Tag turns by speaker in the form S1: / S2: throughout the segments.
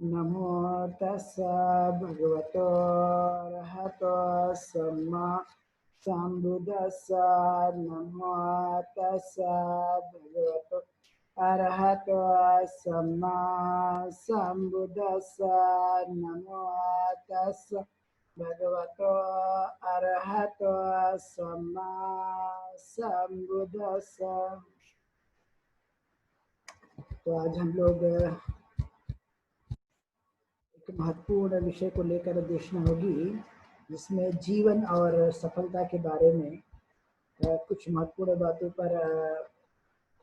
S1: नमो तस्सा भगवतो अरहतो सम्मा संबुद्दस्सा। नमो तस्सा भगवतो अरहतो सम्मा संबुद्दस्सा। नमो तस्सा भगवतो अरहतो सम्मा संबुद्दस्सा। तो आज हम लोग एक महत्वपूर्ण विषय को लेकर देखना होगी, जिसमें जीवन और सफलता के बारे में कुछ महत्वपूर्ण बातों पर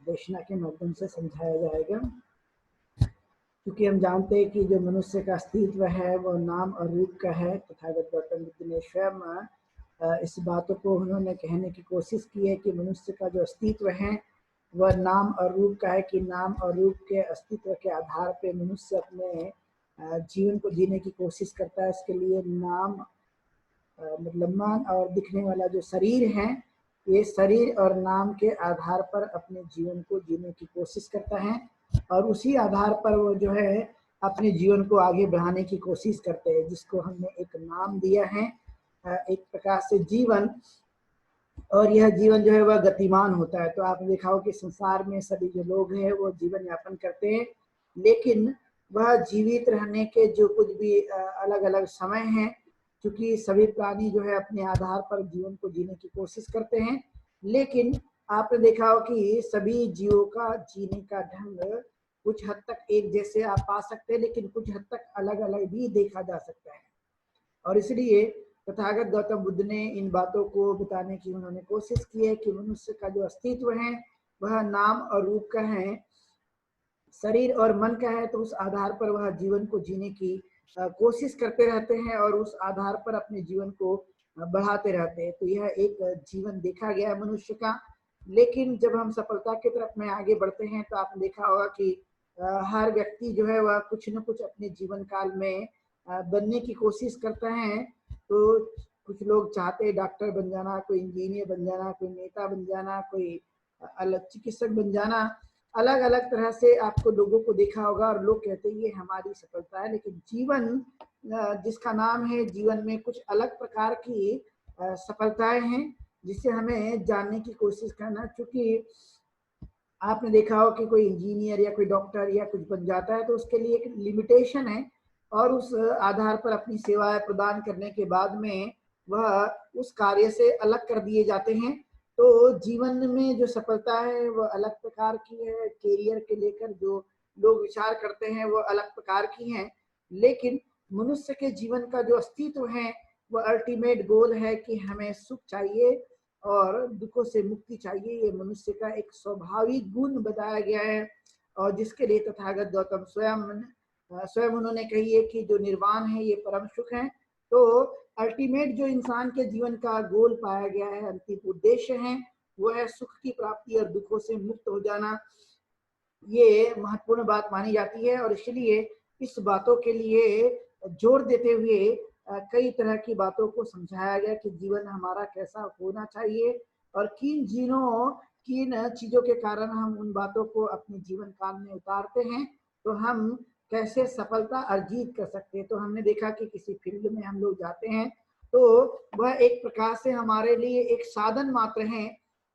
S1: देखना के माध्यम से समझाया जाएगा। क्योंकि हम जानते हैं कि जो मनुष्य का अस्तित्व है वो नाम और रूप का है। तथागत गौतम बुद्ध ने स्वयं इस बातों को उन्होंने कहने की कोशिश की है कि मनुष्य का जो अस्तित्व है वह नाम और रूप का है, कि नाम और रूप के अस्तित्व के आधार पे मनुष्य अपने जीवन को जीने की कोशिश करता है। इसके लिए नाम मतलब मान और दिखने वाला जो शरीर है, ये शरीर और नाम के आधार पर अपने जीवन को जीने की कोशिश करता है और उसी आधार पर वो जो है अपने जीवन को आगे बढ़ाने की कोशिश करते हैं, जिसको हमने एक नाम दिया है, एक प्रकार से जीवन। और यह जीवन जो है वह गतिमान होता है। तो आपने देखा हो कि संसार में सभी जो लोग हैं वो जीवन यापन करते हैं, लेकिन वह जीवित रहने के जो कुछ भी अलग अलग समय हैं, क्योंकि सभी प्राणी जो है अपने आधार पर जीवन को जीने की कोशिश करते हैं, लेकिन आपने देखा हो कि सभी जीवों का जीने का ढंग कुछ हद तक एक जैसे आप पा सकते हैं, लेकिन कुछ हद तक अलग अलग भी देखा जा सकता है। और इसलिए तथागत गौतम बुद्ध ने इन बातों को बताने की उन्होंने कोशिश की है कि मनुष्य का जो अस्तित्व है वह नाम और रूप का है, शरीर और मन का है। तो उस आधार पर वह जीवन को जीने की कोशिश करते रहते हैं और उस आधार पर अपने जीवन को बढ़ाते रहते हैं। तो यह एक जीवन देखा गया है मनुष्य का। लेकिन जब हम सफलता की तरफ में आगे बढ़ते हैं तो आपने देखा होगा कि हर व्यक्ति जो है वह कुछ न कुछ अपने जीवन काल में बनने की कोशिश करता है। तो कुछ लोग चाहते हैं डॉक्टर बन जाना, कोई इंजीनियर बन जाना, कोई नेता बन जाना, कोई अलग चिकित्सक बन जाना। अलग अलग तरह से आपको लोगों को देखा होगा और लोग कहते हैं ये हमारी सफलता है। लेकिन जीवन जिसका नाम है, जीवन में कुछ अलग प्रकार की सफलताएं हैं जिसे हमें जानने की कोशिश करना। क्योंकि आपने देखा हो कि कोई इंजीनियर या कोई डॉक्टर या कुछ बन जाता है तो उसके लिए एक लिमिटेशन है और उस आधार पर अपनी सेवाएं प्रदान करने के बाद में वह उस कार्य से अलग कर दिए जाते हैं। तो जीवन में जो सफलता है वह अलग प्रकार की है, कैरियर के लेकर जो लोग विचार करते हैं वो अलग प्रकार की हैं। लेकिन मनुष्य के जीवन का जो अस्तित्व है वह अल्टीमेट गोल है कि हमें सुख चाहिए और दुखों से मुक्ति चाहिए। ये मनुष्य का एक स्वाभाविक गुण बताया गया है और जिसके लिए तथागत गौतम स्वयं उन्होंने कही है कि जो निर्वाण है ये परम सुख है। तो अल्टीमेट जो इंसान के जीवन का गोल पाया गया है, अंतिम उद्देश्य है, वो है सुख की प्राप्ति और दुखों से मुक्त हो जाना। ये महत्वपूर्ण बात मानी जाती है और इसलिए इस बातों के लिए जोर देते हुए कई तरह की बातों को समझाया गया कि जीवन हमारा कैसा होना चाहिए और किन चीजों के कारण हम उन बातों को अपने जीवन काल में उतारते हैं तो हम कैसे सफलता अर्जित कर सकते हैं। तो हमने देखा कि किसी फील्ड में हम लोग जाते हैं तो वह एक प्रकार से हमारे लिए एक साधन मात्र है,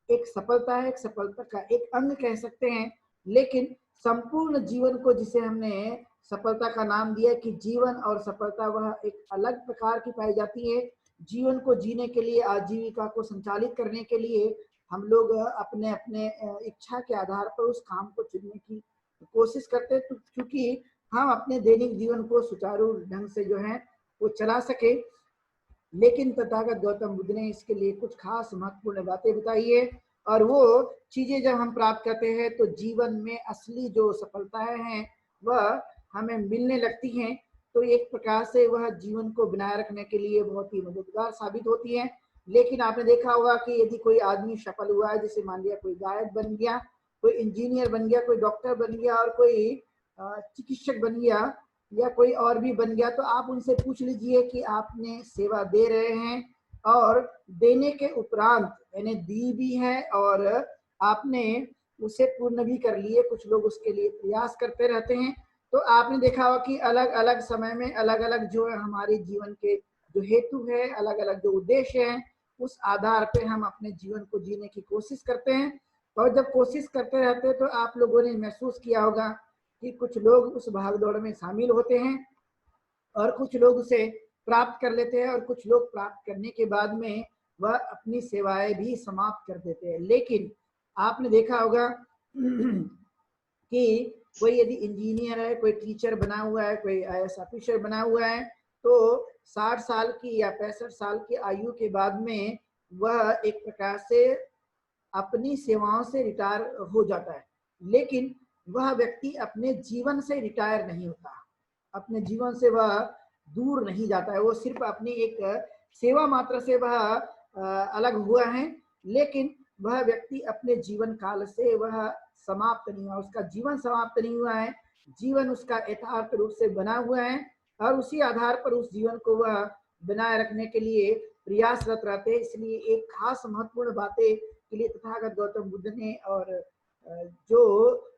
S1: एक सफलता है, एक सफलता का एक अंग कह सकते हैं। लेकिन संपूर्ण जीवन को जिसे हमने सफलता का नाम दिया कि जीवन और सफलता वह एक अलग प्रकार की पाई जाती है। जीवन को जीने के लिए, आजीविका को संचालित करने के लिए हम लोग अपने अपने इच्छा के आधार पर उस काम को चुनने की कोशिश करते हैं, क्योंकि हम अपने दैनिक जीवन को सुचारू ढंग से जो है वो चला सके। लेकिन तथागत गौतम बुद्ध ने इसके लिए कुछ खास महत्वपूर्ण बातें बताई है और वो चीजें जब हम प्राप्त करते हैं तो जीवन में असली जो सफलताएं हैं वह हमें मिलने लगती हैं। तो एक प्रकार से वह जीवन को बनाए रखने के लिए बहुत ही मददगार साबित होती है। लेकिन आपने देखा होगा कि यदि कोई आदमी सफल हुआ है, जैसे मान लिया कोई गायक बन गया, कोई इंजीनियर बन गया, कोई डॉक्टर बन गया और कोई चिकित्सक बन गया या कोई और भी बन गया, तो आप उनसे पूछ लीजिए कि आपने सेवा दे रहे हैं और देने के उपरांत यानी दी भी है और आपने उसे पूर्ण भी कर लिए। कुछ लोग उसके लिए प्रयास करते रहते हैं। तो आपने देखा होगा कि अलग अलग समय में अलग अलग जो है हमारे जीवन के जो हेतु है, अलग अलग जो उद्देश्य हैं, उस आधार पे हम अपने जीवन को जीने की कोशिश करते हैं। और जब कोशिश करते रहते हैं तो आप लोगों ने महसूस किया होगा कि कुछ लोग उस भागदौड़ में शामिल होते हैं और कुछ लोग उसे प्राप्त कर लेते हैं, और कुछ लोग प्राप्त करने के बाद में वह अपनी सेवाएं भी समाप्त कर देते हैं। लेकिन आपने देखा होगा कि कोई यदि इंजीनियर है, कोई टीचर बना हुआ है, कोई आईएएस ऑफिसर बना हुआ है, तो 60 साल की या 65 साल की आयु के बाद में वह एक प्रकार से अपनी सेवाओं से रिटायर हो जाता है। लेकिन वह व्यक्ति अपने जीवन से रिटायर नहीं होता, अपने जीवन से वह दूर नहीं जाता है। वो सिर्फ अपनी एक सेवा मात्र से वह अलग हुआ है, लेकिन वह व्यक्ति अपने जीवन काल से वह समाप्त नहीं हुआ, उसका जीवन समाप्त नहीं हुआ है। जीवन उसका यथार्थ रूप से बना हुआ है, और उसी आधार पर उस जीवन को वह बनाए रखने के लिए प्रयासरत रहते हैं। इसलिए एक खास महत्वपूर्ण बातें के लिए तथागत गौतम बुद्ध ने और जो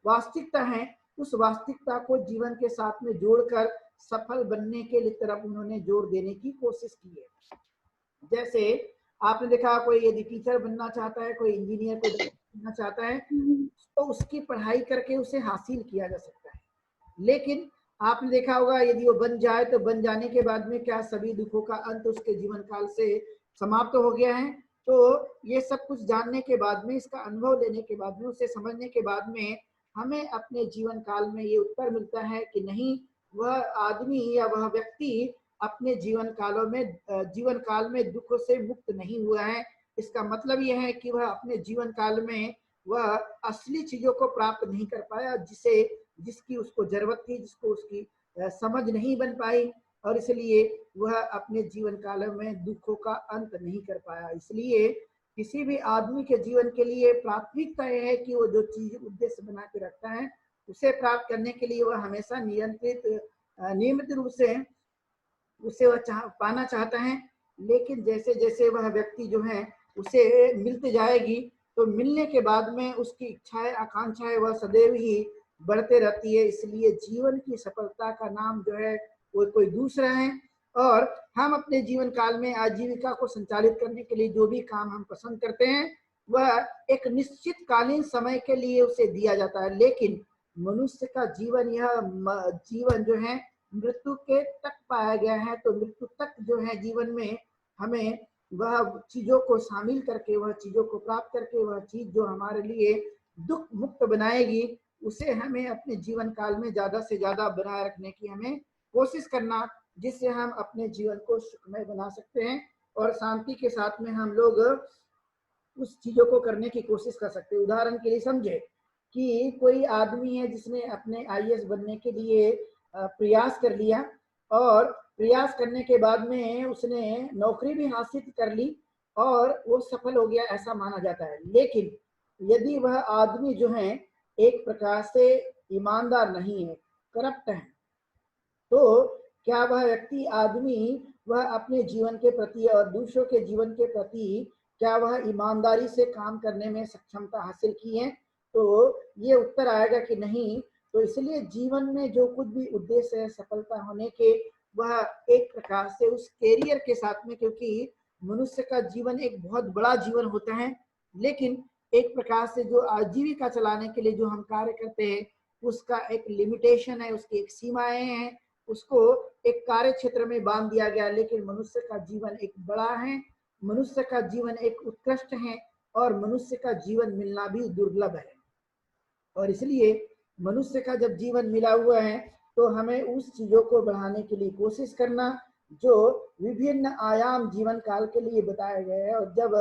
S1: वास्तविकता है उस वास्तविकता को जीवन के साथ में जोड़कर सफल बनने के लिए तरफ उन्होंने जोर देने की कोशिश की है। जैसे आपने देखा कोई यदि टीचर बनना चाहता है, कोई इंजीनियर को बनना चाहता है, तो उसकी पढ़ाई करके उसे हासिल किया जा सकता है। लेकिन आपने देखा होगा यदि वो बन जाए तो बन जाने के बाद में क्या सभी दुखों का अंत उसके जीवन काल से समाप्त हो गया है? तो ये सब कुछ जानने के बाद में, इसका अनुभव लेने के बाद में, उसे समझने के बाद में हमें अपने जीवन काल में ये उत्तर मिलता है कि नहीं, वह आदमी या वह व्यक्ति अपने जीवन काल में दुखों से मुक्त नहीं हुआ है। इसका मतलब यह है कि वह अपने जीवन काल में वह असली चीजों को प्राप्त नहीं कर पाया, जिसकी उसको जरूरत थी, जिसको उसकी समझ नहीं बन पाई, और इसलिए वह अपने जीवन काल में दुखों का अंत नहीं कर पाया। इसलिए किसी भी आदमी के जीवन के लिए प्राथमिकता यह है कि वो जो चीज उद्देश्य बना के रखता है उसे प्राप्त करने के लिए वह हमेशा नियमित रूप से उसे वह पाना चाहता है। लेकिन जैसे जैसे वह व्यक्ति जो है उसे मिलते जाएगी, तो मिलने के बाद में उसकी इच्छाएं, आकांक्षाएं वह सदैव ही बढ़ते रहती है। इसलिए जीवन की सफलता का नाम जो है वो कोई दूसरा है। और हम अपने जीवन काल में आजीविका को संचालित करने के लिए जो भी काम हम पसंद करते हैं वह एक निश्चित कालीन समय के लिए उसे दिया जाता है। लेकिन मनुष्य का जीवन, यह जीवन जो है मृत्यु के तक पाया गया है। तो मृत्यु तक जो है जीवन में हमें वह चीजों को शामिल करके, वह चीजों को प्राप्त करके, वह चीज जो हमारे लिए दुख मुक्त बनाएगी, उसे हमें अपने जीवन काल में ज्यादा से ज्यादा बनाए रखने की हमें कोशिश करना, जिससे हम अपने जीवन को सुखमय बना सकते हैं और शांति के साथ में हम लोग उस चीजों को करने की कोशिश कर सकते हैं। उदाहरण के लिए समझे कि कोई आदमी है जिसने अपने आईएएस बनने के लिए प्रयास कर लिया, और प्रयास करने के बाद में उसने नौकरी भी हासिल कर ली और वो सफल हो गया, ऐसा माना जाता है। लेकिन यदि वह आदमी जो है एक प्रकार से ईमानदार नहीं है, करप्ट है, तो क्या वह व्यक्ति आदमी वह अपने जीवन के प्रति और दूसरों के जीवन के प्रति क्या वह ईमानदारी से काम करने में सक्षमता हासिल की है? तो ये उत्तर आएगा कि नहीं। तो इसलिए जीवन में जो कुछ भी उद्देश्य है सफलता होने के, वह एक प्रकार से उस कैरियर के साथ में, क्योंकि मनुष्य का जीवन एक बहुत बड़ा जीवन होता है, लेकिन एक प्रकार से जो आजीविका चलाने के लिए जो हम कार्य करते हैं उसका एक लिमिटेशन है, उसकी एक सीमाएं हैं, उसको एक कार्य क्षेत्र में बांध दिया गया। लेकिन मनुष्य का जीवन एक बड़ा है, मनुष्य का जीवन एक उत्कृष्ट है, और मनुष्य का जीवन मिलना भी दुर्लभ है। और इसलिए मनुष्य का जब जीवन मिला हुआ है तो हमें उस चीजों को बढ़ाने के लिए कोशिश करना जो विभिन्न आयाम जीवन काल के लिए बताए गए हैं। और जब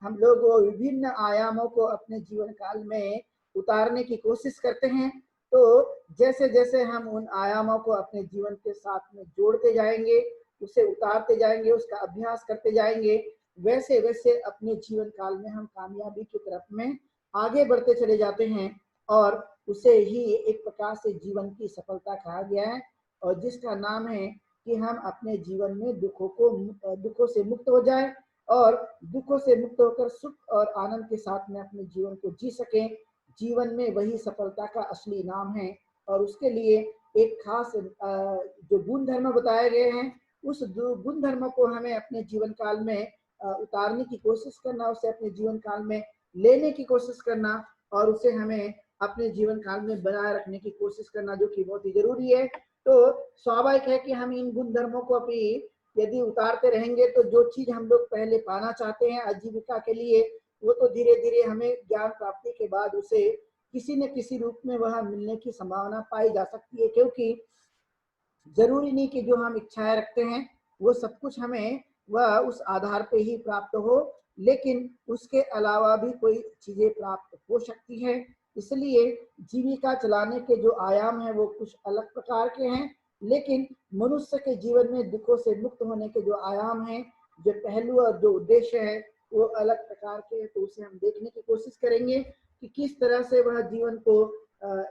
S1: हम लोग वो विभिन्न आयामों को अपने जीवन काल में उतारने की कोशिश करते हैं, तो जैसे जैसे हम उन आयामों को अपने जीवन के साथ में जोड़ते जाएंगे, उसे उतारते जाएंगे, उसका अभ्यास करते जाएंगे, वैसे वैसे अपने जीवन काल में हम कामयाबी की तरफ में आगे बढ़ते चले जाते हैं। और उसे ही एक प्रकार से जीवन की सफलता कहा गया है, और जिसका नाम है कि हम अपने जीवन में दुखों से मुक्त हो जाए, और दुखों से मुक्त होकर सुख और आनंद के साथ में अपने जीवन को जी सकें। जीवन में वही सफलता का असली नाम है। और उसके लिए एक खास जो गुण धर्म बताए गए हैं, उस गुण धर्म को हमें अपने जीवन काल में उतारने की कोशिश करना, उसे अपने जीवन काल में लेने की कोशिश करना और उसे हमें अपने जीवन काल में बनाए रखने की कोशिश करना, जो कि बहुत ही जरूरी है। तो स्वाभाविक है कि हम इन गुण धर्मों को अपनी यदि उतारते रहेंगे तो जो चीज हम लोग पहले पाना चाहते हैं आजीविका के लिए, वो तो धीरे धीरे हमें ज्ञान प्राप्ति के बाद उसे किसी न किसी रूप में वह मिलने की संभावना पाई जा सकती है, क्योंकि जरूरी नहीं कि जो हम इच्छाएं रखते हैं वो सब कुछ हमें वह उस आधार पे ही प्राप्त हो, लेकिन उसके अलावा भी कोई चीजें प्राप्त हो सकती है। इसलिए जीविका चलाने के जो आयाम हैं वो कुछ अलग प्रकार के हैं, लेकिन मनुष्य के जीवन में दुखों से मुक्त होने के जो आयाम हैं, जो पहलू और जो उद्देश्य है वो अलग प्रकार के हैं। तो उसे हम देखने की कोशिश करेंगे कि किस तरह से वह जीवन को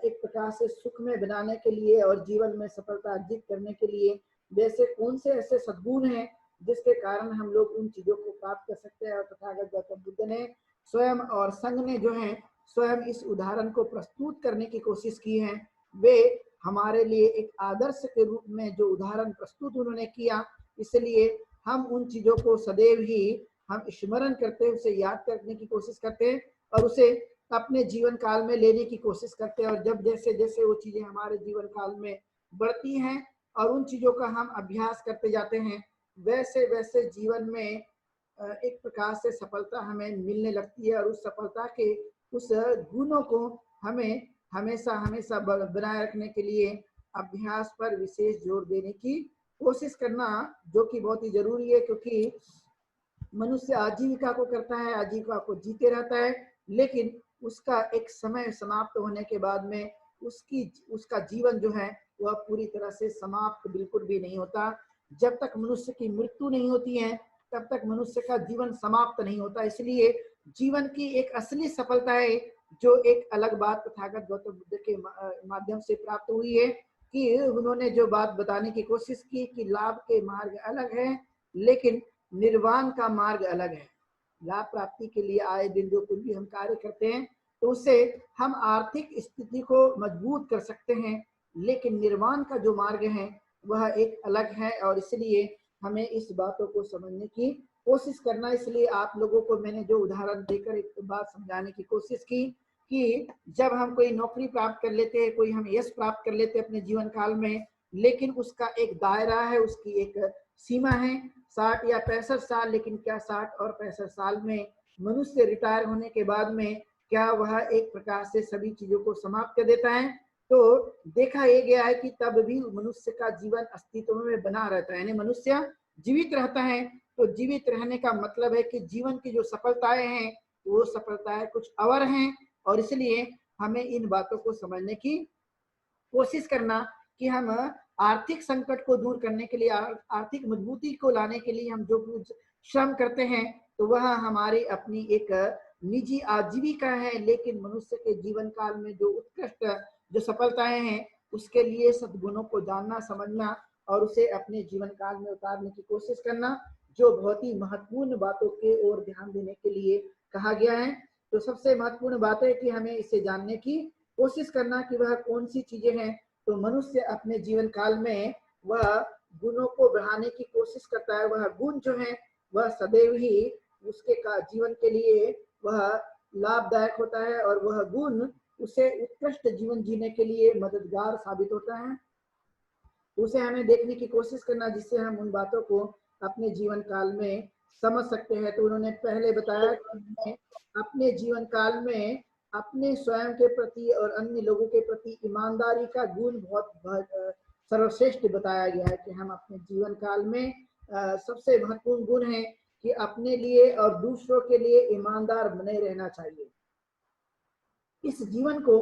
S1: एक प्रकार से सुख में बनाने के लिए और जीवन में सफलता अर्जित करने के लिए वैसे कौन से ऐसे सद्गुण हैं जिसके कारण हम लोग उन चीजों को प्राप्त कर सकते हैं। और तथागत गौतम बुद्ध ने स्वयं और संघ ने जो है स्वयं इस उदाहरण को प्रस्तुत करने की कोशिश की है। वे हमारे लिए एक आदर्श के रूप में जो उदाहरण प्रस्तुत उन्होंने किया, इसलिए हम उन चीजों को सदैव ही हम स्मरण करते हैं, उसे याद करने की कोशिश करते हैं और उसे अपने जीवन काल में लेने की कोशिश करते हैं। और जब जैसे जैसे वो चीजें हमारे जीवन काल में बढ़ती हैं और उन चीजों का हम अभ्यास करते जाते हैं, वैसे वैसे जीवन में एक प्रकार से सफलता हमें मिलने लगती है और उस सफलता के उस गुणों को हमें हमेशा हमेशा बनाए रखने के लिए अभ्यास पर विशेष जोर देने की कोशिश करना, जो कि बहुत ही जरूरी है। क्योंकि मनुष्य आजीविका को करता है, आजीविका को जीते रहता है, लेकिन उसका एक समय समाप्त होने के बाद में उसका जीवन जो है वह पूरी तरह से समाप्त बिल्कुल भी नहीं होता। जब तक मनुष्य की मृत्यु नहीं होती है तब तक मनुष्य का जीवन समाप्त नहीं होता। इसलिए जीवन की एक असली सफलता है, जो एक अलग बात तथागत गौतम बुद्ध के माध्यम से प्राप्त हुई है कि उन्होंने जो बात बताने की कोशिश की कि लाभ के मार्ग अलग है लेकिन निर्वाण का मार्ग अलग है। लाभ प्राप्ति के लिए आए दिन जो कुछ भी हम कार्य करते हैं तो उससे हम आर्थिक स्थिति को मजबूत कर सकते हैं, लेकिन निर्वाण का जो मार्ग है वह एक अलग है। और इसलिए हमें इस बातों को समझने की कोशिश करना। इसलिए आप लोगों को मैंने जो उदाहरण देकर एक बात समझाने की कोशिश की कि जब हम कोई नौकरी प्राप्त कर लेते हैं, कोई हम यश प्राप्त कर लेते हैं अपने जीवन काल में, लेकिन उसका एक दायरा है, उसकी एक सीमा है 60 या 65 साल। लेकिन क्या 60 और 65 साल में मनुष्य रिटायर होने के बाद में क्या वह एक प्रकार से सभी चीजों को समाप्त कर देता है? तो देखा यह गया है कि तब भी मनुष्य का जीवन अस्तित्व में बना रहता है, यानी मनुष्य जीवित रहता है। तो जीवित रहने का मतलब है कि जीवन की जो सफलताएं हैं वो सफलताएं कुछ और हैं। और इसलिए हमें इन बातों को समझने की कोशिश करना कि हम आर्थिक संकट को दूर करने के लिए, आर्थिक मजबूती को लाने के लिए हम जो कुछ श्रम करते हैं तो वह हमारी अपनी एक निजी आजीविका है। लेकिन मनुष्य के जीवन काल में जो उत्कृष्ट जो सफलताएं हैं उसके लिए सद्गुणों को जानना, समझना और उसे अपने जीवन काल में उतारने की कोशिश करना, जो बहुत ही महत्वपूर्ण बातों के ओर ध्यान देने के लिए कहा गया है। तो सबसे महत्वपूर्ण बात है कि हमें इसे जानने की कोशिश करना कि वह कौन सी चीजें हैं। तो मनुष्य अपने जीवन काल में वह गुणों को बढ़ाने की कोशिश करता है। वह गुण जो है वह सदैव ही उसके का जीवन के लिए वह लाभदायक होता है और वह गुण उसे उत्कृष्ट जीवन जीने के लिए मददगार साबित होता है। उसे हमें देखने की कोशिश करना जिससे हम उन बातों को अपने जीवन काल में समझ सकते हैं। तो उन्होंने पहले बताया कि अपने जीवन काल में अपने स्वयं के प्रति और अन्य लोगों के प्रति ईमानदारी का गुण बहुत सर्वश्रेष्ठ बताया गया है कि हम अपने जीवन काल में सबसे महत्वपूर्ण गुण है कि अपने लिए और दूसरों के लिए ईमानदार बने रहना चाहिए। इस जीवन को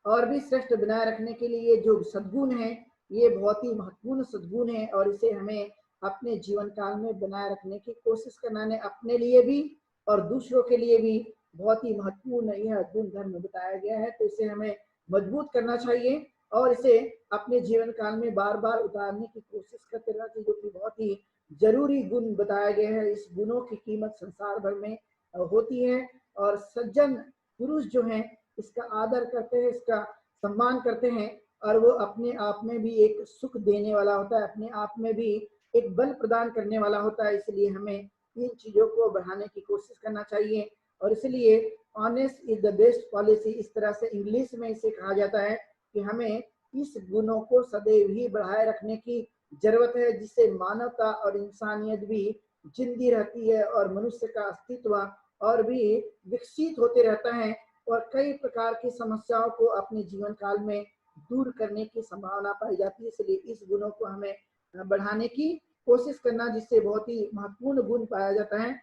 S1: और भी श्रेष्ठ बनाए रखने के लिए जो सद्गुण है ये बहुत ही महत्वपूर्ण सद्गुण है और इसे हमें अपने जीवन काल में बनाए रखने की कोशिश करना है, अपने लिए भी और दूसरों के लिए भी बहुत ही महत्वपूर्ण यह गुण धर्म बताया गया है। तो इसे हमें मजबूत करना चाहिए और इसे अपने जीवन काल में बार बार उतारने की कोशिश करते रहना चाहिए, जो कि बहुत ही जरूरी गुण बताया गया है। इस गुणों की कीमत संसार भर में होती है और सज्जन पुरुष जो हैं इसका आदर करते हैं, इसका सम्मान करते हैं और वो अपने आप में भी एक सुख देने वाला होता है, अपने आप में भी एक बल प्रदान करने वाला होता है। इसलिए हमें इन चीज़ों को बढ़ाने की कोशिश करना चाहिए। और इसलिए honest is the best policy, इस तरह से इंग्लिश में इसे कहा जाता है कि हमें इस गुणों को सदैव ही बढ़ाए रखने की जरूरत है, जिससे मानवता और इंसानियत भी जिंदी रहती है और मनुष्य का अस्तित्व और भी विकसित होते रहता है और कई प्रकार की समस्याओं को अपने जीवन काल में दूर करने की संभावना पाई जाती है। इसलिए इस गुणों को हमें बढ़ाने की कोशिश करना, जिससे बहुत ही महत्वपूर्ण गुण पाया जाता है।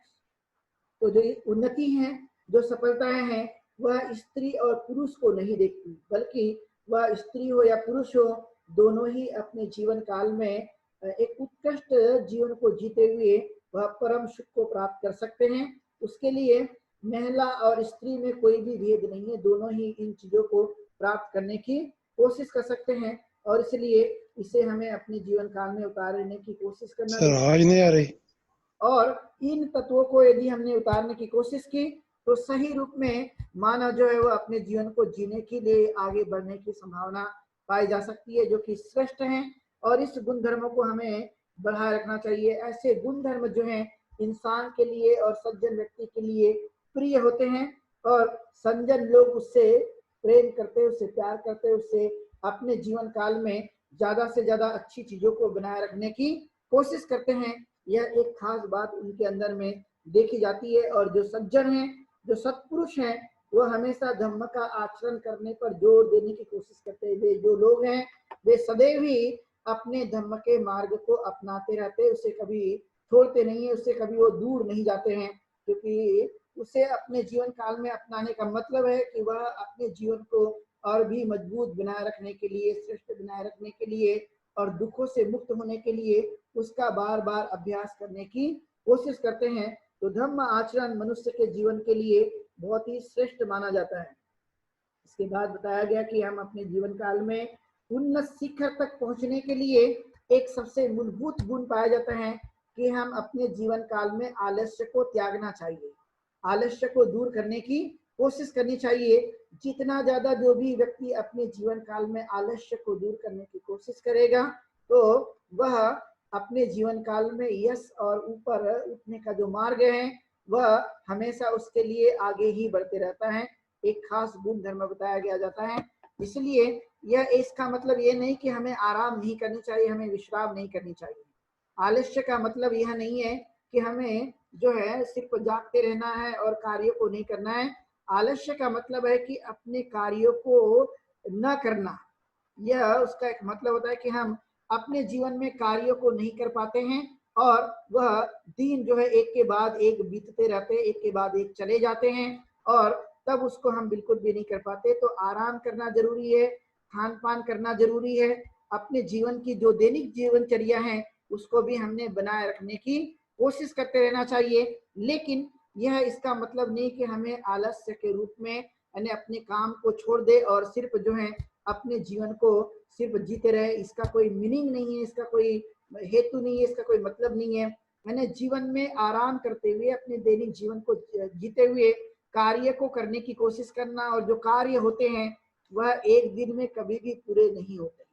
S1: तो जो उन्नति है, जो सफलताएं हैं, वह स्त्री और पुरुष को नहीं देखती, बल्कि वह स्त्री हो या पुरुष हो, दोनों ही अपने जीवन काल में एक उत्कृष्ट जीवन को जीते हुए वह परम सुख को प्राप्त कर सकते हैं। उसके लिए महिला और स्त्री में कोई भी भेद नहीं है, दोनों ही इन चीजों को प्राप्त करने की कोशिश कर सकते हैं। और इसलिए इसे हमें अपने जीवन काल में उतारने की कोशिश करना
S2: सर आवाज नहीं आ रही।
S1: और इन तत्वों को यदि हमने उतारने की कोशिश की तो सही रूप में मानव जो है वो अपने जीवन को जीने के लिए आगे बढ़ने की संभावना पाई जा सकती है, जो कि श्रेष्ठ है। और इस गुण धर्मों को हमें बढ़ाए रखना चाहिए। ऐसे गुण धर्म जो हैं इंसान के लिए और सज्जन व्यक्ति के लिए प्रिय होते हैं और सज्जन लोग उससे प्रेम करते, उससे प्यार करते, उससे अपने जीवन काल में ज्यादा से ज्यादा अच्छी चीजों को बनाए रखने की कोशिश करते हैं। यह एक खास बात उनके अंदर में देखी जाती है। और जो सज्जन हैं, जो सत्पुरुष हैं, वह हमेशा धर्म का आचरण करने पर जोर देने की कोशिश करते हैं। वे जो लोग हैं वे सदैव ही अपने धर्म के मार्ग को अपनाते रहते हैं, उसे कभी छोड़ते नहीं है, उससे कभी वो दूर नहीं जाते हैं, क्योंकि उसे अपने जीवन काल में अपनाने का मतलब है कि वह अपने जीवन को और भी मजबूत बनाए रखने के लिए, श्रेष्ठ बनाए रखने के लिए और दुखों से मुक्त होने के लिए उसका बार बार अभ्यास करने की कोशिश करते हैं। तो धर्म आचरण मनुष्य के जीवन के लिए बहुत ही श्रेष्ठ माना जाता है। इसके बाद बताया गया कि हम अपने जीवन काल में उन्नत शिखर तक पहुंचने के लिए एक सबसे मूलभूत गुण पाया जाता है कि हम अपने जीवन काल में आलस्य को त्यागना चाहिए, आलस्य को दूर करने की कोशिश करनी चाहिए। जितना ज्यादा जो भी व्यक्ति अपने जीवन काल में आलस्य को दूर करने की कोशिश करेगा तो वह अपने जीवन काल में यश और ऊपर उठने का जो मार्ग है वह हमेशा उसके लिए आगे ही बढ़ते रहता है। एक खास गुण धर्म बताया गया जाता है। इसलिए यह इसका मतलब ये नहीं कि हमें आराम नहीं करनी चाहिए, हमें विश्राम नहीं करनी चाहिए। आलस्य का मतलब यह नहीं है कि हमें जो है सिर्फ जागते रहना है और कार्यों को नहीं करना है। आलस्य का मतलब है कि अपने कार्यों को न करना। यह उसका एक मतलब होता है कि हम अपने जीवन में कार्यों को नहीं कर पाते हैं और वह दिन जो है एक के बाद एक बीतते रहते, एक के बाद एक चले जाते हैं और तब उसको हम बिल्कुल भी नहीं कर पाते। तो आराम करना जरूरी है, खान पान करना जरूरी है, अपने जीवन की जो दैनिक जीवनचर्या है उसको भी हमने बनाए रखने की कोशिश करते रहना चाहिए। लेकिन यह इसका मतलब नहीं कि हमें आलस्य के रूप में यानी अपने काम को छोड़ दे और सिर्फ जो है अपने जीवन को सिर्फ जीते रहे। इसका कोई मीनिंग नहीं है, इसका कोई हेतु नहीं है, इसका कोई मतलब नहीं है। मैंने जीवन में आराम करते हुए अपने दैनिक जीवन को जीते हुए कार्य को करने की कोशिश करना, और जो कार्य होते हैं वह एक दिन में कभी भी पूरे नहीं होते।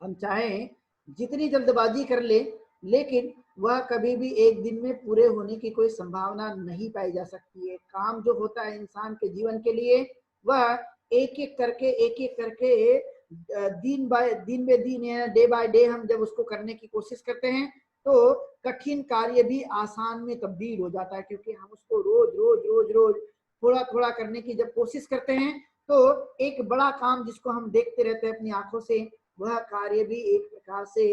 S1: हम चाहें जितनी जल्दबाजी कर ले, लेकिन वह कभी भी एक दिन में पूरे होने की कोई संभावना नहीं पाई जा सकती है। काम जो होता है इंसान के जीवन के लिए वह एक एक करके दिन बाय दिन बे दिन या डे बाय डे हम जब उसको करने की कोशिश करते हैं तो कठिन कार्य भी आसान में तब्दील हो जाता है, क्योंकि हम उसको रोज रोज रोज रोज थोड़ा थोड़ा करने की जब कोशिश करते हैं तो एक बड़ा काम जिसको हम देखते रहते हैं अपनी आंखों से, वह कार्य भी एक प्रकार से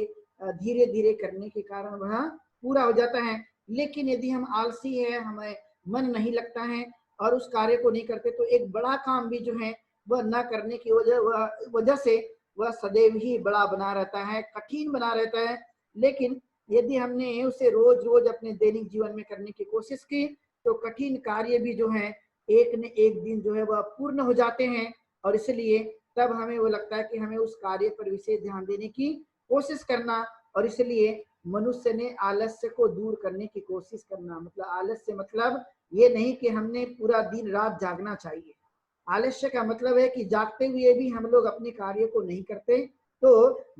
S1: धीरे धीरे करने के कारण वह पूरा हो जाता है। लेकिन यदि हम आलसी है, हमें मन नहीं लगता है और उस कार्य को नहीं करते तो एक बड़ा काम भी जो है वह न करने की वजह से वह सदैव ही बड़ा बना रहता है, कठिन बना रहता है। लेकिन यदि हमने उसे रोज रोज अपने दैनिक जीवन में करने की कोशिश की तो कठिन कार्य भी जो है एक न एक दिन जो है वह पूर्ण हो जाते हैं। और इसलिए तब हमें वो लगता है कि हमें उस कार्य पर विशेष ध्यान देने की कोशिश करना। और इसलिए मनुष्य ने आलस्य को दूर करने की कोशिश करना, मतलब आलस्य मतलब ये नहीं कि हमने पूरा दिन रात जागना चाहिए। आलस्य का मतलब है कि जागते हुए भी हम लोग अपने कार्य को नहीं करते। तो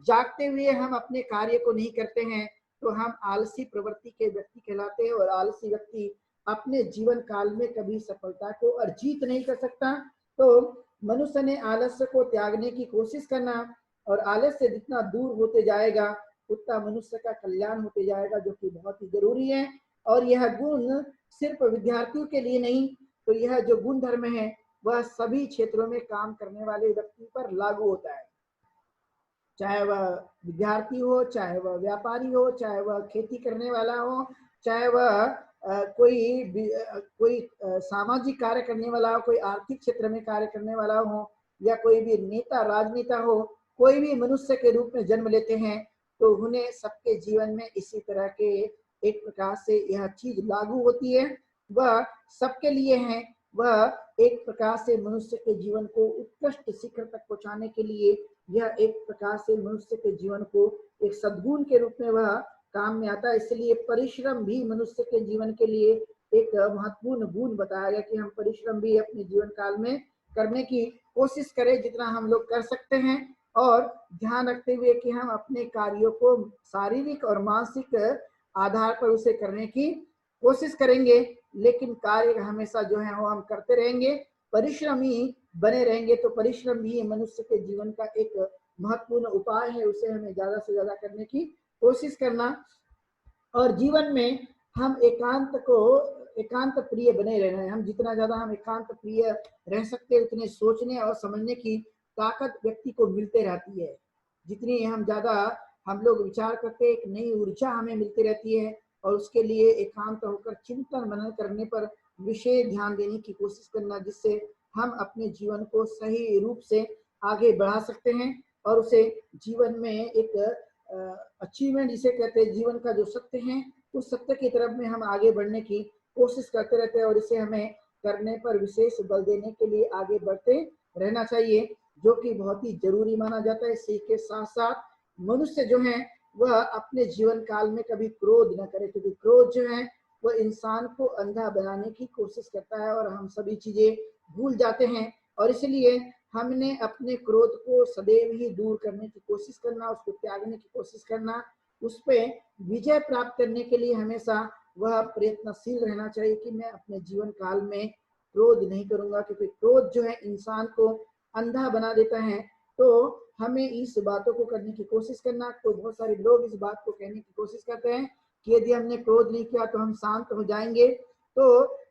S1: जागते हुए हम अपने कार्य को नहीं करते हैं तो हम आलसी प्रवृत्ति के व्यक्ति कहलाते हैं, और आलसी व्यक्ति अपने जीवन काल में कभी सफलता को अर्जित नहीं कर सकता। तो मनुष्य ने आलस्य को त्यागने की कोशिश करना, और आलस्य से जितना दूर होते जाएगा उतना मनुष्य का कल्याण होते जाएगा, जो कि बहुत ही जरूरी है। और यह गुण सिर्फ विद्यार्थियों के लिए नहीं, तो यह जो गुण धर्म है वह सभी क्षेत्रों में काम करने वाले व्यक्ति पर लागू होता है, चाहे वह विद्यार्थी हो, चाहे वह व्यापारी हो, चाहे वह खेती करने वाला हो, चाहे वह कोई सामाजिक कार्य करने वाला हो, कोई आर्थिक क्षेत्र में कार्य करने वाला हो, या कोई भी नेता राजनेता हो, कोई भी मनुष्य के रूप में जन्म लेते हैं तो उन्हें सबके जीवन में इसी तरह के एक प्रकार से यह चीज लागू होती है। वह सबके लिए है, वह एक प्रकार से मनुष्य के जीवन को उत्कृष्ट शिखर तक पहुंचाने के लिए, यह एक प्रकार से मनुष्य के जीवन को एक सद्गुण के रूप में वह काम में आता है। इसलिए परिश्रम भी मनुष्य के जीवन के लिए एक महत्वपूर्ण गुण बताया गया कि हम परिश्रम भी अपने जीवन काल में करने की कोशिश करें जितना हम लोग कर सकते हैं, और ध्यान रखते हुए कि हम अपने कार्यों को शारीरिक और मानसिक आधार पर उसे करने की कोशिश करेंगे, लेकिन कार्य हमेशा जो है वो हम करते रहेंगे, परिश्रमी बने रहेंगे। तो परिश्रम भी मनुष्य के जीवन का एक महत्वपूर्ण उपाय है, उसे हमें ज्यादा से ज्यादा करने की कोशिश करना। और जीवन में हम एकांत प्रिय बने रहना है। हम जितना ज्यादा हम एकांत प्रिय रह सकते हैं उतने सोचने और समझने की ताकत व्यक्ति को मिलते रहती है। जितनी हम ज्यादा हम लोग विचार करते हैं, एक नई ऊर्जा हमें मिलती रहती है, और उसके लिए एकांत होकर चिंतन मनन करने पर विशेष ध्यान देने की कोशिश करना, जिससे हम अपने जीवन को सही रूप से आगे बढ़ा सकते हैं, और उसे जीवन में एक अचीवमेंट जिसे कहते हैं, जीवन का जो सत्य है उस सत्य की तरफ में हम आगे बढ़ने की कोशिश करते रहते हैं, और इसे हमें करने पर विशेष बल देने के लिए आगे बढ़ते रहना चाहिए, जो कि बहुत ही जरूरी माना जाता है। इसी के साथ साथ मनुष्य जो है वह अपने जीवन काल में कभी क्रोध न करे, क्योंकि क्रोध जो है वह इंसान को अंधा बनाने की कोशिश करता है, और हम सभी चीजें भूल जाते हैं। और इसलिए हमने अपने क्रोध को सदैव ही दूर करने की कोशिश करना, उसको त्यागने की कोशिश करना, उस पर विजय प्राप्त करने के लिए हमेशा वह प्रयत्नशील रहना चाहिए कि मैं अपने जीवन काल में क्रोध नहीं करूंगा, क्योंकि क्रोध जो है इंसान को अंधा बना देता है। तो हमें इस बातों को करने की कोशिश करना। तो बहुत सारे लोग इस बात को कहने की कोशिश करते हैं कि यदि हमने क्रोध नहीं किया तो हम शांत हो जाएंगे। तो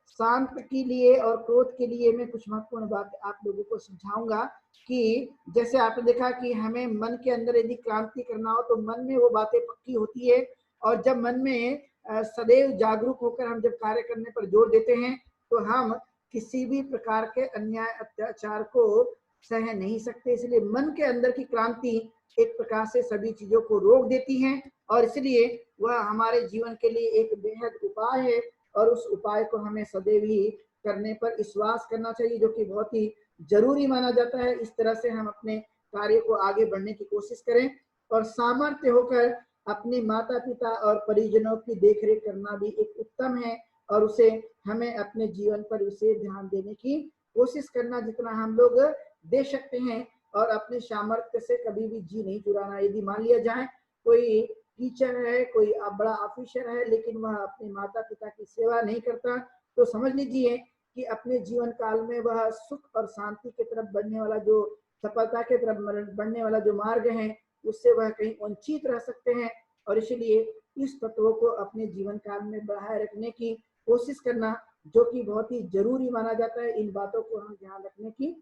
S1: शांत के लिए और क्रोध के लिए मैं कुछ महत्वपूर्ण बात आप लोगों को समझाऊंगा कि जैसे आपने देखा कि हमें मन के अंदर यदि क्रांति करना हो तो मन में वो बातें पक्की होती है, और जब मन में सदैव जागरूक होकर हम जब कार्य करने पर जोर देते हैं तो हम किसी भी प्रकार के अन्याय अत्याचार को सह नहीं सकते। इसलिए मन के अंदर की क्रांति एक प्रकार से सभी चीजों को रोक देती है, और इसलिए वह हमारे जीवन के लिए एक बेहद उपाय है, और उस उपाय को हमें सदैव ही करने पर विश्वास करना चाहिए, जो कि बहुत ही जरूरी माना जाता है। इस तरह से हम अपने कार्य को आगे बढ़ने की कोशिश करें, और सामर्थ्य होकर अपने माता पिता और परिजनों की देखरेख करना भी एक उत्तम है, और उसे हमें अपने जीवन पर विशेष ध्यान देने की कोशिश करना जितना हम लोग दे सकते हैं, और अपने सामर्थ्य से कभी भी जी नहीं चुराना। यदि मान लिया जाए कोई टीचर है, कोई बड़ा ऑफिसर है, लेकिन वह अपने माता पिता की सेवा नहीं करता, तो समझ लीजिए कि अपने जीवन काल में वह सुख और शांति की तरफ बढ़ने वाला, जो सफलता की तरफ बढ़ने वाला जो मार्ग है, उससे वह कहीं वंचित रह सकते हैं। और इसलिए इस तत्वों को अपने जीवन काल में बढ़ाए रखने की कोशिश करना, जो कि बहुत ही जरूरी माना जाता है, इन बातों को हम ध्यान रखने की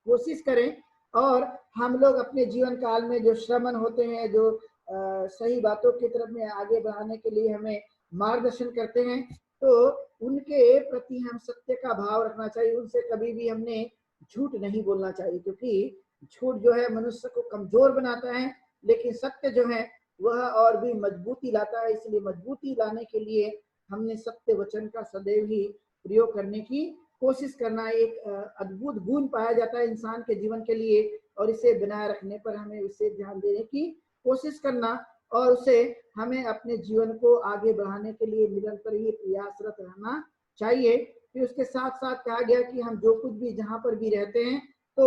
S1: कोशिश करें। और हम लोग अपने जीवन काल में जो श्रमण होते हैं, जो सही बातों की तरफ में आगे बढ़ाने के लिए हमें मार्गदर्शन करते हैं, तो उनके प्रति हम सत्य का भाव रखना चाहिए। उनसे कभी भी हमने झूठ नहीं बोलना चाहिए, क्योंकि झूठ जो है मनुष्य को कमजोर बनाता है, लेकिन सत्य जो है वह और भी मजबूती लाता है। इसलिए मजबूती लाने के लिए हमने सत्य वचन का सदैव ही प्रयोग करने की कोशिश करना एक अद्भुत गुण पाया जाता है इंसान के जीवन के लिए, और इसे बनाए रखने पर हमें इसे ध्यान देने की कोशिश करना, और उसे हमें अपने जीवन को आगे बढ़ाने के लिए निरंतर ही प्रयासरत रहना चाहिए। फिर उसके साथ साथ कहा गया कि हम जो कुछ भी जहाँ पर भी रहते हैं तो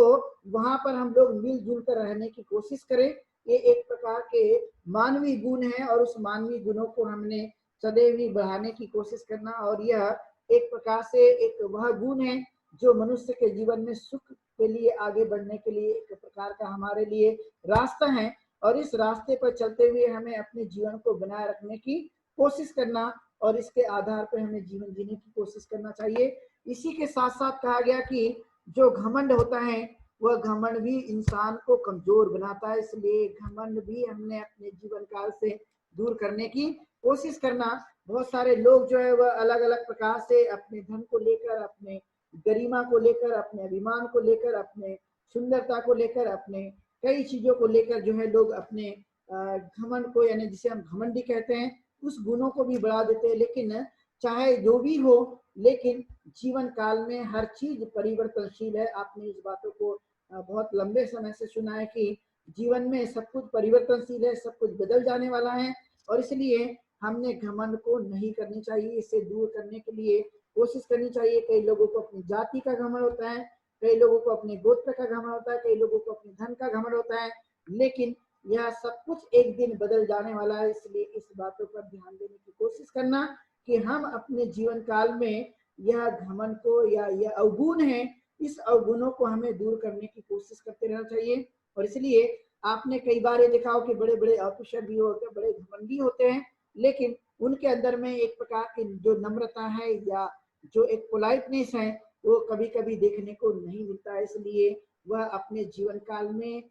S1: वहां पर हम लोग मिलजुल कर रहने की कोशिश करें। ये एक प्रकार के मानवीय गुण है और उस मानवीय गुणों को हमने सदैव ही बढ़ाने की कोशिश करना। और यह एक प्रकार से एक वह गुण है जो मनुष्य के जीवन में सुख के लिए आगे बढ़ने के लिए एक प्रकार का हमारे लिए रास्ता है। और इस रास्ते पर चलते हुए हमें अपने जीवन को बनाए रखने की कोशिश करना और इसके आधार पर हमें जीवन जीने की कोशिश करना चाहिए। इसी के साथ साथ कहा गया कि जो घमंड होता है वह घमंड भी इंसान को कमजोर बनाता है, इसलिए घमंड भी हमने अपने जीवन काल से दूर करने की कोशिश करना। बहुत सारे लोग जो है वह अलग अलग प्रकार से अपने धन को लेकर, अपने गरिमा को लेकर, अपने अभिमान को लेकर, अपने सुंदरता को लेकर, अपने कई चीजों को लेकर जो है लोग अपने घमंड को, यानी जिसे हम घमंडी कहते हैं, उस गुणों को भी बढ़ा देते हैं। लेकिन चाहे जो भी हो, लेकिन जीवन काल में हर चीज परिवर्तनशील है। आपने इस बातों को बहुत लंबे समय से सुना है कि जीवन में सब कुछ परिवर्तनशील है, सब कुछ बदल जाने वाला है। और इसलिए हमने घमंड को नहीं करनी चाहिए। इसे दूर करने के लिए कोशिश करनी चाहिए। कई लोगों को अपनी जाति का घमंड होता है, कई लोगों को अपने गोत्र का घमंड होता है, कई लोगों को अपने धन का घमंड होता है, लेकिन यह सब कुछ एक दिन बदल जाने वाला है। इसलिए इस बातों पर ध्यान देने की कोशिश करना कि हम अपने जीवन काल में यह घमंड को या यह अवगुण है, इस अवगुणों को हमें दूर करने की कोशिश करते रहना चाहिए। और इसलिए आपने कई बार ये देखा हो कि बड़े बड़े ऑफिसर भी होते हैं, बड़े घमंडी होते हैं, लेकिन उनके अंदर में एक प्रकार की जो नम्रता है या जो एक पोलाइटनेस है वो कभी कभी देखने को नहीं मिलता है। इसलिए वह अपने जीवन काल में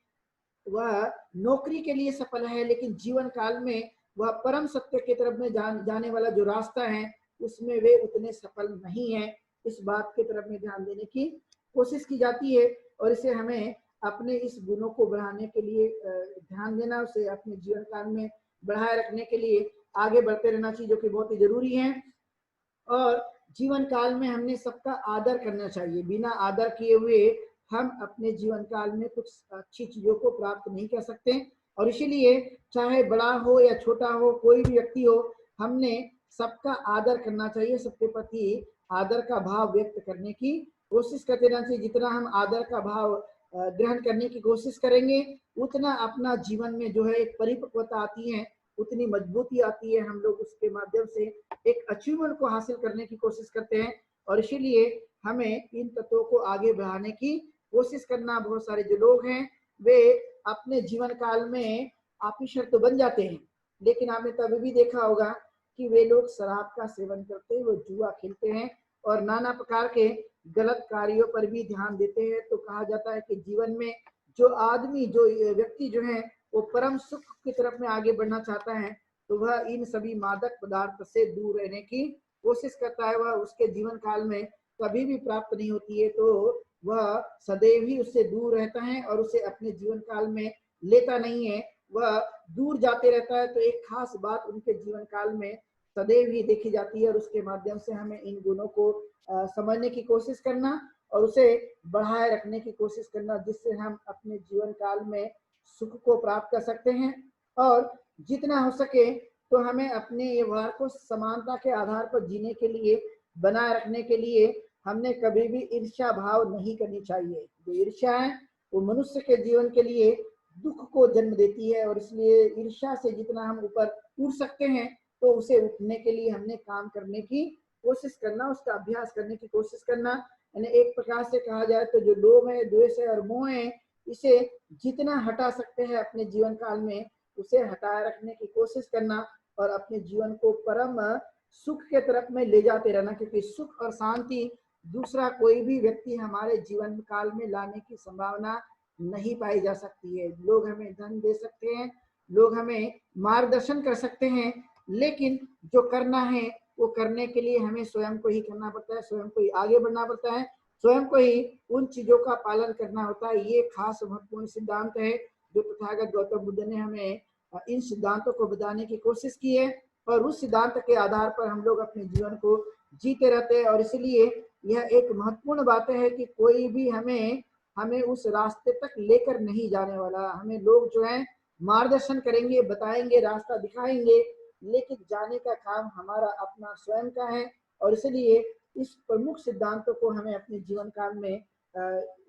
S1: वह नौकरी के लिए सफल है, लेकिन जीवन काल में वह परम सत्य की तरफ में जाने वाला जो रास्ता है उसमें वे उतने सफल नहीं है। इस बात की तरफ में ध्यान देने की कोशिश की जाती है। और इसे हमें अपने इस गुणों को बढ़ाने के लिए ध्यान देना, उसे अपने जीवन काल में बढ़ाए रखने के लिए आगे बढ़ते रहना चाहिए, जो कि बहुत ही जरूरी है। और जीवन काल में हमने सबका आदर करना चाहिए। बिना आदर किए हुए हम अपने जीवन काल में कुछ अच्छी चीजों को प्राप्त नहीं कर सकते। और इसीलिए चाहे बड़ा हो या छोटा हो, कोई भी व्यक्ति हो, हमने सबका आदर करना चाहिए, सबके प्रति आदर का भाव व्यक्त करने की कोशिश करते रहना चाहिए। जितना हम आदर का भाव ग्रहण करने की कोशिश करेंगे, उतना अपना जीवन में जो है एक परिपक्वता आती है, उतनी मजबूती आती है। हम लोग उसके माध्यम से एक अचीवमेंट को हासिल करने की कोशिश करते हैं। और इसीलिए हमें इन तत्वों को आगे बढ़ाने की कोशिश करना। बहुत सारे जो लोग हैं वे अपने जीवन काल में ऑफिसर तो बन जाते हैं, लेकिन आपने तभी भी देखा होगा कि वे लोग शराब का सेवन करते हैं, वो जुआ खेलते हैं और नाना प्रकार के गलत कार्यों पर भी ध्यान देते हैं। तो कहा जाता है कि जीवन में जो आदमी, जो व्यक्ति जो है वो परम सुख की तरफ में आगे बढ़ना चाहता है, तो वह इन सभी मादक पदार्थ से दूर रहने की कोशिश करता है। वह उसके जीवन काल में कभी भी प्राप्त नहीं होती है, तो वह सदैव ही उससे दूर रहता है और उसे अपने जीवन काल में लेता नहीं है, वह दूर जाते रहता है। तो एक खास बात उनके जीवन काल में सदैव ही देखी जाती है और उसके माध्यम से हमें इन गुणों को समझने की कोशिश करना और उसे बढ़ाए रखने की कोशिश करना, जिससे हम अपने जीवन काल में सुख को प्राप्त कर सकते हैं। और जितना हो सके तो हमें अपने व्यवहार को समानता के आधार पर जीने के लिए, बनाए रखने के लिए हमने कभी भी ईर्ष्या भाव नहीं करनी चाहिए। जो ईर्ष्या है वो मनुष्य के जीवन के लिए दुख को जन्म देती है। और इसलिए ईर्ष्या से जितना हम ऊपर उठ सकते हैं तो उसे उठने के लिए हमने काम करने की कोशिश करना, उसका अभ्यास करने की कोशिश करना। यानी एक प्रकार से कहा जाए तो जो लोभ है, द्वेष है और मोह है, इसे जितना हटा सकते हैं अपने जीवन काल में उसे हटाए रखने की कोशिश करना और अपने जीवन को परम सुख के तरफ में ले जाते रहना। क्योंकि सुख और शांति दूसरा कोई भी व्यक्ति हमारे जीवन काल में लाने की संभावना नहीं पाई जा सकती है। लोग हमें धन दे सकते हैं, लोग हमें मार्गदर्शन कर सकते हैं, लेकिन जो करना है वो करने के लिए हमें स्वयं को ही करना पड़ता है, स्वयं को ही आगे बढ़ना पड़ता है, स्वयं को ही उन चीजों का पालन करना होता है। ये खास महत्वपूर्ण सिद्धांत है जो तथागत गौतम बुद्ध ने हमें इन सिद्धांतों को बताने की कोशिश की है और उस सिद्धांत के आधार पर हम लोग अपने जीवन को जीते रहते हैं। और इसलिए यह एक महत्वपूर्ण बात है कि कोई भी हमें उस रास्ते तक लेकर नहीं जाने वाला। हमें लोग जो है मार्गदर्शन करेंगे, बताएंगे, रास्ता दिखाएंगे, लेकिन जाने का काम हमारा अपना स्वयं का है। और इसलिए इस प्रमुख सिद्धांतों को हमें अपने जीवन काल में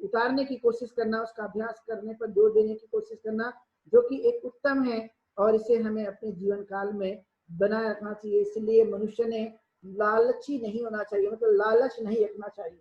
S1: उतारने की कोशिश करना, उसका अभ्यास करने पर जोर देने की कोशिश करना, जो कि एक उत्तम है और इसे हमें अपने जीवन काल में बनाए रखना चाहिए। इसलिए मनुष्य ने लालची नहीं होना चाहिए, मतलब लालच नहीं रखना चाहिए,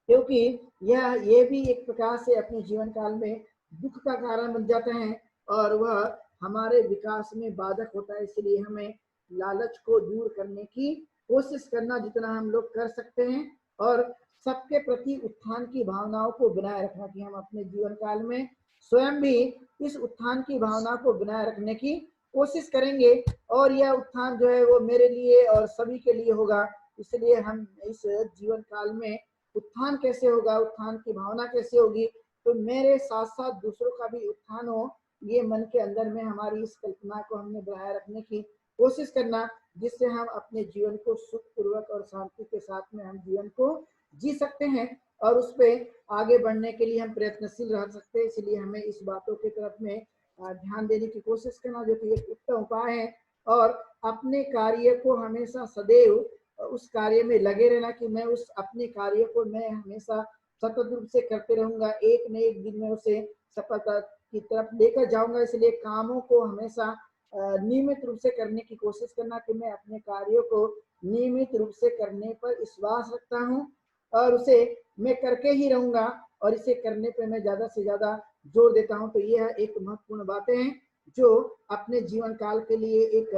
S1: क्योंकि ये भी एक प्रकार से अपने जीवन काल में दुख का कारण बन जाते हैं और वह हमारे विकास में बाधक होता है। इसलिए हमें लालच को दूर करने की कोशिश करना जितना हम लोग कर सकते हैं, और सबके प्रति उत्थान की भावनाओं को बनाए रखना कि हम अपने जीवन काल में स्वयं भी इस उत्थान की भावना को बनाए रखने की कोशिश करेंगे, और यह उत्थान जो है वो मेरे लिए और सभी के लिए होगा। इसलिए हम इस जीवन काल में उत्थान कैसे होगा, उत्थान की भावना कैसे होगी, तो मेरे साथ साथ दूसरों का भी उत्थान हो, ये मन के अंदर में हमारी इस कल्पना को हमने बनाए रखने की कोशिश करना, जिससे हम अपने जीवन को सुखपूर्वक और शांति के साथ में हम जीवन को जी सकते हैं और उस पर आगे बढ़ने के लिए हम प्रयत्नशील रह सकते हैं। इसलिए हमें इस बातों की तरफ में ध्यान देने की कोशिश करना, जो कि एक उत्तम उपाय है, और अपने कार्य को हमेशा सदैव उस कार्य में लगे रहना कि मैं उस अपने कार्य को मैं हमेशा सतत रूप से करते रहूंगा, एक न एक दिन में उसे सफलता की तरफ लेकर जाऊंगा। इसलिए कामों को हमेशा नियमित रूप से करने की कोशिश करना कि मैं अपने कार्यों को नियमित रूप से करने पर विश्वास रखता हूँ और उसे मैं करके ही रहूंगा, और इसे करने पर मैं ज्यादा से ज्यादा जोर देता हूँ। तो यह एक महत्वपूर्ण बातें हैं जो अपने जीवन काल के लिए एक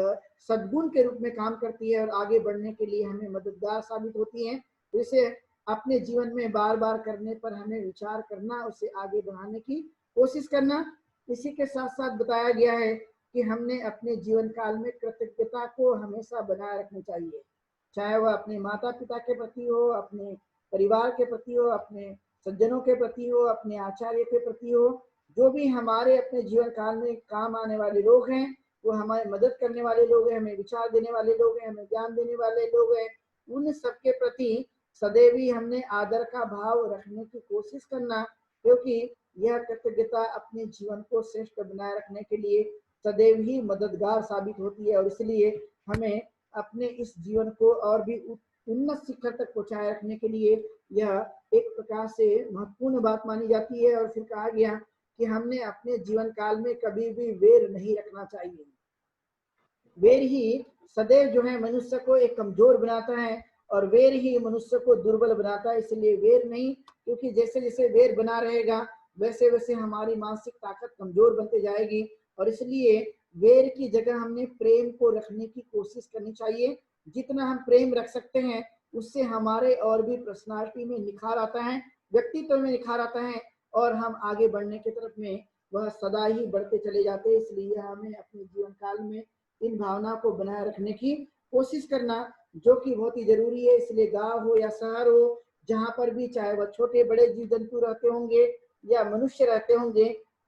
S1: सद्गुण के रूप में काम करती है और आगे बढ़ने के लिए हमें मददगार साबित होती है। तो इसे अपने जीवन में बार बार करने पर हमें विचार करना, उसे आगे बढ़ाने की कोशिश करना। इसी के साथ साथ बताया गया है कि हमने अपने जीवन काल में कृतज्ञता को हमेशा बनाए रखनी चाहिए, चाहे वह अपने माता पिता के प्रति हो, अपने परिवार के प्रति हो, अपने सज्जनों के प्रति हो, अपने आचार्य के प्रति हो, जो भी हमारे अपने जीवन काल में काम आने वाले लोग हैं, वो हमारी मदद करने वाले लोग हैं, हमें विचार देने वाले लोग हैं, हमें ज्ञान देने वाले लोग हैं, उन सबके प्रति सदैव ही हमने आदर का भाव रखने की कोशिश करना, क्योंकि यह कृतज्ञता अपने जीवन को श्रेष्ठ बनाए रखने के लिए सदैव ही मददगार साबित होती है। और इसलिए हमें अपने इस जीवन को और भी उन्नत शिखर तक पहुंचाए रखने के लिए यह एक प्रकार से महत्वपूर्ण बात मानी जाती है। और फिर कहा गया कि हमने अपने जीवन काल में कभी भी वैर नहीं रखना चाहिए। वैर ही सदैव जो है मनुष्य को एक कमजोर बनाता है और वैर ही मनुष्य को दुर्बल बनाता है। इसलिए वैर नहीं, क्योंकि जैसे जैसे वैर बना रहेगा वैसे वैसे हमारी मानसिक ताकत कमजोर बनती जाएगी, और इसलिए वैर की जगह हमने प्रेम को रखने की कोशिश करनी चाहिए। जितना हम प्रेम रख सकते हैं उससे हमारे और भी पर्सनालिटी में निखार आता है, व्यक्तित्व में निखार आता है, और हम आगे बढ़ने की तरफ में वह सदा ही बढ़ते चले जाते हैं। इसलिए हमें अपने जीवन काल में इन भावना को बनाए रखने की कोशिश करना, जो कि बहुत ही जरूरी है। इसलिए गांव हो या शहर हो, जहाँ पर भी चाहे वह छोटे बड़े जीव जंतु रहते होंगे या मनुष्य रहते होंगे,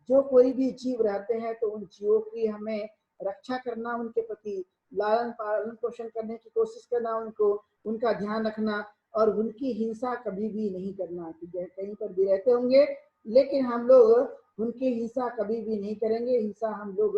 S1: जो कोई भी जीव रहते हैं, तो उन जीवों की हमें रक्षा करना, उनके प्रति लालन पालन पोषण करने की कोशिश करना, उनको उनका ध्यान रखना, और उनकी हिंसा कभी भी नहीं करना। कहीं पर भी रहते होंगे लेकिन हम लोग उनकी हिंसा कभी भी नहीं करेंगे, हिंसा हम लोग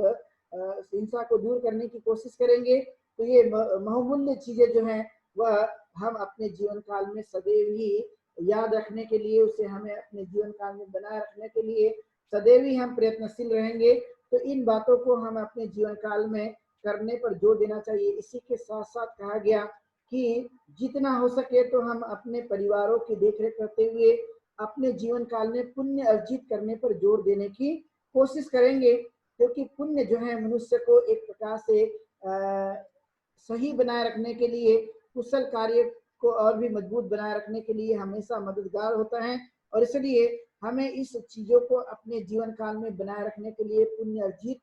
S1: हिंसा को दूर करने की कोशिश करेंगे। तो ये बहुमूल्य चीजें जो हैं वह हम अपने जीवन काल में सदैव ही याद रखने के लिए, उसे हमें अपने जीवन काल में बनाए रखने के लिए सदैव ही हम प्रयत्नशील रहेंगे। तो इन बातों को हम अपने जीवन काल में करने पर जोर देना चाहिए। इसी के साथ साथ कहा गया कि जितना हो सके तो हम अपने परिवारों की देखरेख करते हुए अपने जीवन काल में पुण्य अर्जित करने पर जोर देने की कोशिश करेंगे, क्योंकि पुण्य जो है मनुष्य को एक प्रकार से सही बनाए रखने के लिए, कुशल कार्य को और भी मजबूत बनाए रखने के लिए हमेशा मददगार होता है। और इसलिए हमें इस चीजों को अपने जीवन काल में बनाए रखने के लिए पुण्य अर्जित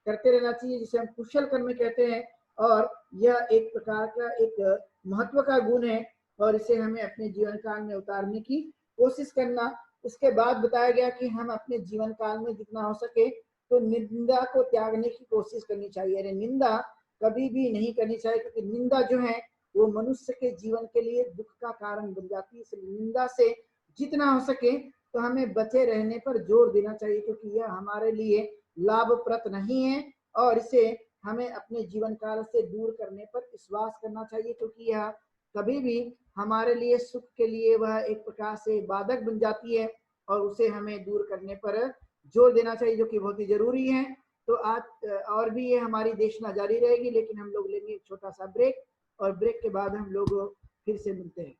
S1: करते रहना चाहिए, जिसे हम कुशल कर्म कहते हैं। और यह एक प्रकार का एक महत्व का गुण है, और इसे हमें अपने जीवन काल में उतारने की कोशिश करना। इसके बाद बताया गया कि हम अपने जीवन काल में जितना हो सके तो निंदा को त्यागने की कोशिश करनी चाहिए। अरे निंदा कभी भी नहीं करनी चाहिए, क्योंकि निंदा जो है वो मनुष्य के जीवन के लिए दुख का कारण बन जाती है। इसलिए निंदा से जितना हो सके तो हमें बचे रहने पर जोर देना चाहिए, क्योंकि यह हमारे लिए लाभप्रद नहीं है, और इसे हमें अपने जीवन काल से दूर करने पर विश्वास करना चाहिए, क्योंकि यह कभी भी हमारे लिए सुख के लिए वह एक प्रकार से बाधक बन जाती है और उसे हमें दूर करने पर जोर देना चाहिए, जो कि बहुत ही जरूरी है। तो आज और भी ये हमारी देशना जारी रहेगी, लेकिन हम लोग लेंगे एक छोटा सा ब्रेक और ब्रेक के बाद हम लोग फिर से मिलते हैं।